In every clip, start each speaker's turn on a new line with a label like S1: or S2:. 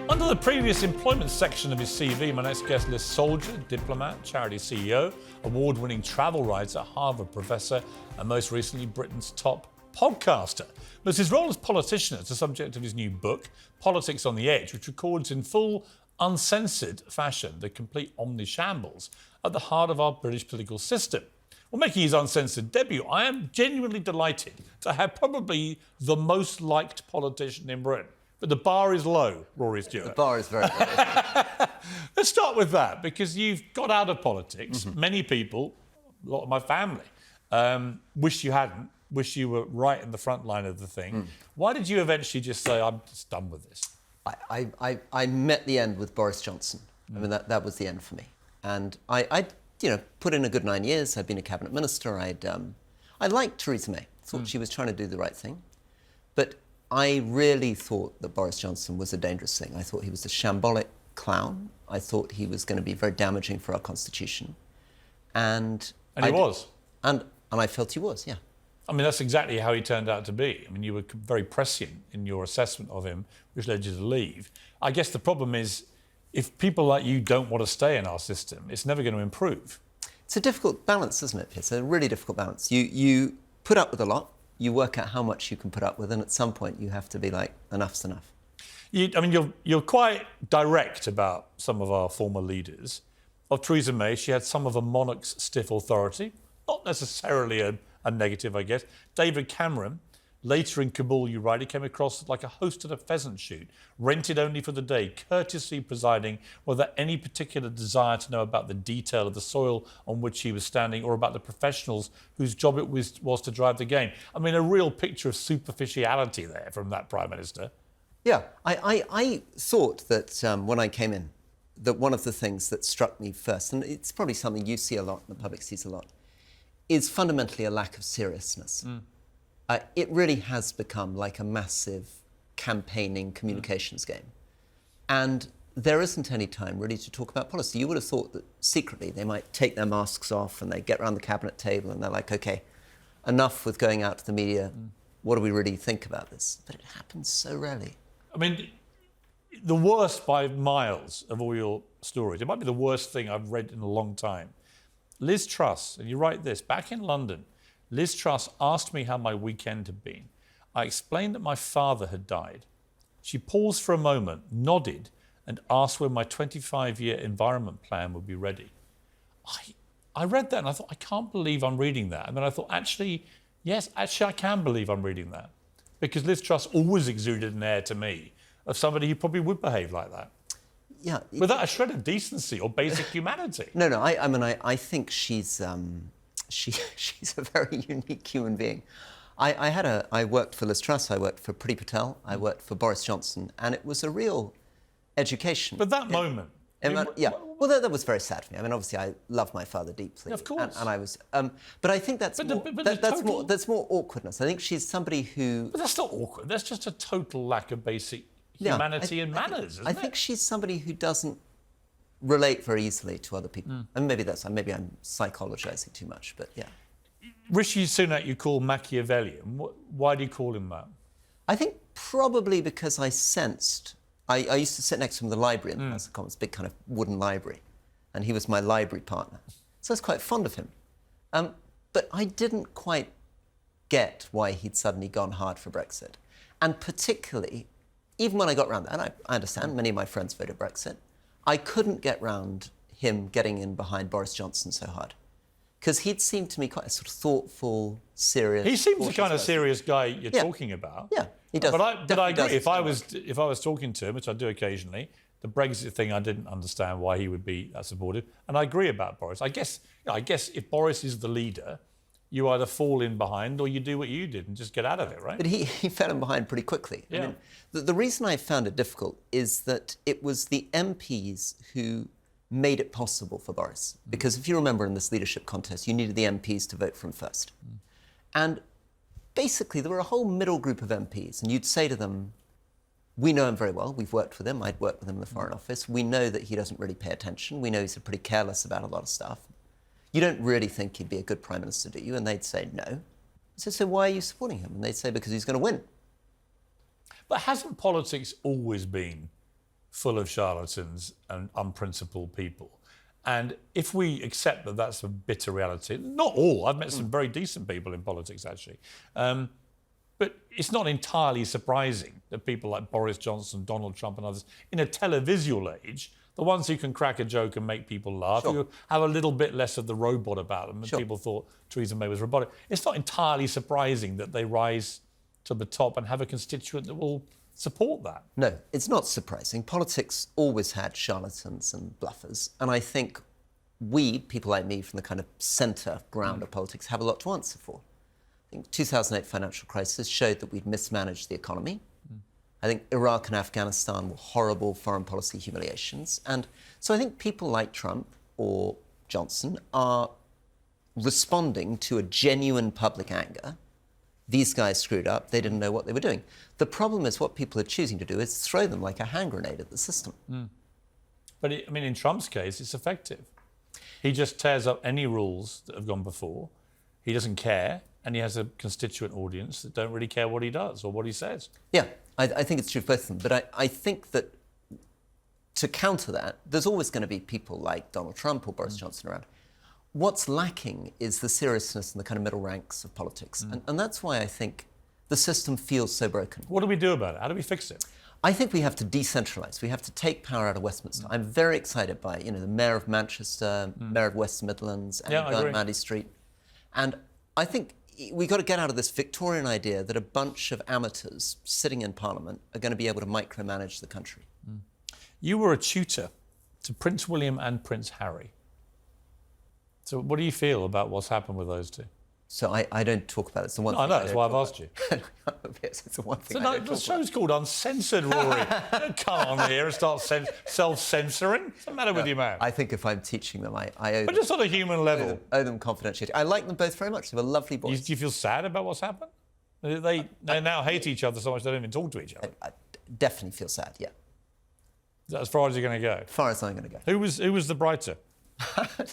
S1: Under the previous employment section of his CV, my next guest lists soldier, diplomat, charity CEO, award-winning travel writer, Harvard professor, and most recently Britain's top podcaster. But his role as politician is the subject of his new book, Politics on the Edge, which records in full, uncensored fashion the complete omni-shambles at the heart of our British political system. Well, making his uncensored debut, I am genuinely delighted to have probably the most liked politician in Britain. But the bar is low, Rory Stewart.
S2: The bar is very low.
S1: Let's start with that, because you've got out of politics. Many people, a lot of my family, wish you hadn't, wish you were right in the front line of the thing. Why did you eventually just say, I'm just done with this?
S2: I met the end with Boris Johnson. I mean, that was the end for me. And I put in a good 9 years. I'd been a cabinet minister. I liked Theresa May. Thought she was trying to do the right thing. But I really thought that Boris Johnson was a dangerous thing. I thought he was a shambolic clown. I thought he was going to be very damaging for our constitution. And
S1: he was.
S2: And I felt he was, yeah.
S1: I mean, that's exactly how he turned out to be. I mean, you were very prescient in your assessment of him, which led you to leave. I guess the problem is, if people like you don't want to stay in our system, it's never going to improve.
S2: It's a difficult balance, isn't it, Piers? It's a really difficult balance. You put up with a lot, you work out how much you can put up with, and at some point you have to be like, enough's enough.
S1: You're quite direct about some of our former leaders. Of Theresa May, she had some of a monarch's stiff authority, not necessarily a negative, I guess. David Cameron, later in Kabul, you write, he came across like a host at a pheasant shoot, rented only for the day, courteously presiding without any particular desire to know about the detail of the soil on which he was standing or about the professionals whose job it was to drive the game. I mean, a real picture of superficiality there from that Prime Minister.
S2: Yeah, I thought that when I came in, that one of the things that struck me first, and it's probably something you see a lot and the public sees a lot, is fundamentally a lack of seriousness. It really has become like a massive campaigning communications game. And there isn't any time really to talk about policy. You would have thought that secretly they might take their masks off and they get around the cabinet table and they're like, OK, enough with going out to the media. What do we really think about this? But it happens so rarely.
S1: I mean, the worst by miles of all your stories, it might be the worst thing I've read in a long time. Liz Truss, and you write this, back in London, Liz Truss asked me how my weekend had been. I explained that my father had died. She paused for a moment, nodded, and asked when my 25-year environment plan would be ready. I read that and I thought, I can't believe I'm reading that. And then I thought, yes, I can believe I'm reading that. Because Liz Truss always exuded an air to me of somebody who probably would behave like that.
S2: Yeah.
S1: Without a shred of decency or basic humanity.
S2: No, I think she's a very unique human being. I worked for Liz Truss, I worked for Priti Patel, I worked for Boris Johnson, and it was a real education.
S1: But that moment...
S2: Well, that was very sad for me. I mean, obviously, I love my father deeply.
S1: Of course.
S2: And I was... but I think that's more awkwardness. I think she's somebody who...
S1: But that's not awkward. That's just a total lack of basic humanity and manners, isn't it?
S2: I think she's somebody who doesn't relate very easily to other people. And maybe I'm psychologizing too much, but yeah.
S1: Rishi Sunak you call Machiavellian. Why do you call him that?
S2: I think probably because I sensed... I used to sit next to him in the library in the House of Commons, big kind of wooden library, and he was my library partner. So I was quite fond of him. But I didn't quite get why he'd suddenly gone hard for Brexit. And particularly, even when I got round that, and I understand many of my friends voted Brexit, I couldn't get round him getting in behind Boris Johnson so hard. Because he'd seemed to me quite a sort of thoughtful, serious...
S1: He seems the kind of serious guy you're talking about.
S2: Yeah, he does.
S1: But I agree, if I was talking to him, which I do occasionally, the Brexit thing, I didn't understand why he would be that supportive. And I agree about Boris. I guess if Boris is the leader, you either fall in behind or you do what you did and just get out of it, right?
S2: But he fell in behind pretty quickly.
S1: Yeah.
S2: I mean, the reason I found it difficult is that it was the MPs who made it possible for Boris. Because if you remember in this leadership contest, you needed the MPs to vote for him first. And basically, there were a whole middle group of MPs, and you'd say to them, we know him very well, we've worked with him, I'd worked with him in the Foreign Office, we know that he doesn't really pay attention, we know he's pretty careless about a lot of stuff. You don't really think he'd be a good Prime Minister, do you? And they'd say, no. So why are you supporting him? And they'd say, because he's going to win.
S1: But hasn't politics always been full of charlatans and unprincipled people. And if we accept that that's a bitter reality, not all, I've met some very decent people in politics actually, but it's not entirely surprising that people like Boris Johnson, Donald Trump and others, in a televisual age, the ones who can crack a joke and make people laugh, who have a little bit less of the robot about them, and people thought Theresa May was robotic. It's not entirely surprising that they rise to the top and have a constituent that will support that.
S2: No, it's not surprising. Politics always had charlatans and bluffers, and I think we, people like me from the kind of centre ground of politics, have a lot to answer for. I think 2008 financial crisis showed that we'd mismanaged the economy. I think Iraq and Afghanistan were horrible foreign policy humiliations. And so I think people like Trump or Johnson are responding to a genuine public anger. These guys screwed up, they didn't know what they were doing. The problem is what people are choosing to do is throw them like a hand grenade at the system.
S1: But in Trump's case, it's effective. He just tears up any rules that have gone before. He doesn't care, and he has a constituent audience that don't really care what he does or what he says.
S2: Yeah, I think it's true of both of them. But I think that to counter that, there's always going to be people like Donald Trump or Boris Johnson around. What's lacking is the seriousness in the kind of middle ranks of politics. And that's why I think the system feels so broken.
S1: What do we do about it? How do we fix it?
S2: I think we have to decentralise. We have to take power out of Westminster. I'm very excited by, the Mayor of Manchester, Mayor of West Midlands, and Burnt Mandy Street. And I think we've got to get out of this Victorian idea that a bunch of amateurs sitting in Parliament are going to be able to micromanage the country.
S1: You were a tutor to Prince William and Prince Harry. So what do you feel about what's happened with those two?
S2: So I don't talk about it. It's the one thing
S1: I know, that's why I've asked you.
S2: Yes, it's the one thing
S1: So no, the show's called Uncensored, Rory. Don't come on here and start self-censoring. What's the matter with you, man?
S2: I think if I'm teaching them, I owe
S1: But just on a human level.
S2: owe them confidentiality. I like them both very much. They have a lovely voice.
S1: Do you feel sad about what's happened? They now hate each other so much they don't even talk to each other.
S2: I definitely feel sad, yeah.
S1: Is that as far as you're going to go?
S2: As far as I'm going to go.
S1: Who was the brighter?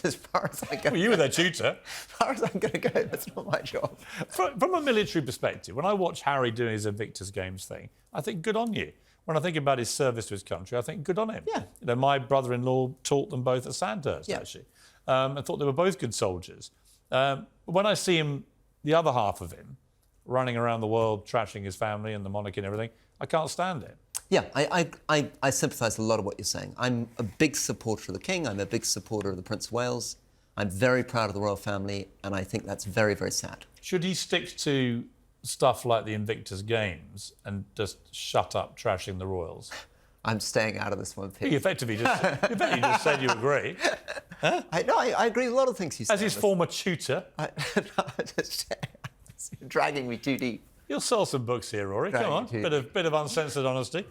S2: As far as I go.
S1: Well, you were their tutor.
S2: As far as I'm going to go, that's not my job.
S1: From a military perspective, when I watch Harry doing his Invictus Games thing, I think good on you. When I think about his service to his country, I think good on him.
S2: Yeah.
S1: My brother-in-law taught them both at Sandhurst, actually. I thought they were both good soldiers. When I see him, the other half of him, running around the world, trashing his family and the monarchy and everything, I can't stand it.
S2: Yeah, I sympathise a lot of what you're saying. I'm a big supporter of the King. I'm a big supporter of the Prince of Wales. I'm very proud of the royal family, and I think that's very, very sad.
S1: Should he stick to stuff like the Invictus Games and just shut up trashing the royals?
S2: I'm staying out of this one, Piers.
S1: You effectively just said you agree.
S2: Huh? I agree with a lot of things you said.
S1: As his former tutor.
S2: You're dragging me too deep.
S1: You'll sell some books here, Rory. Come on, bit of uncensored honesty.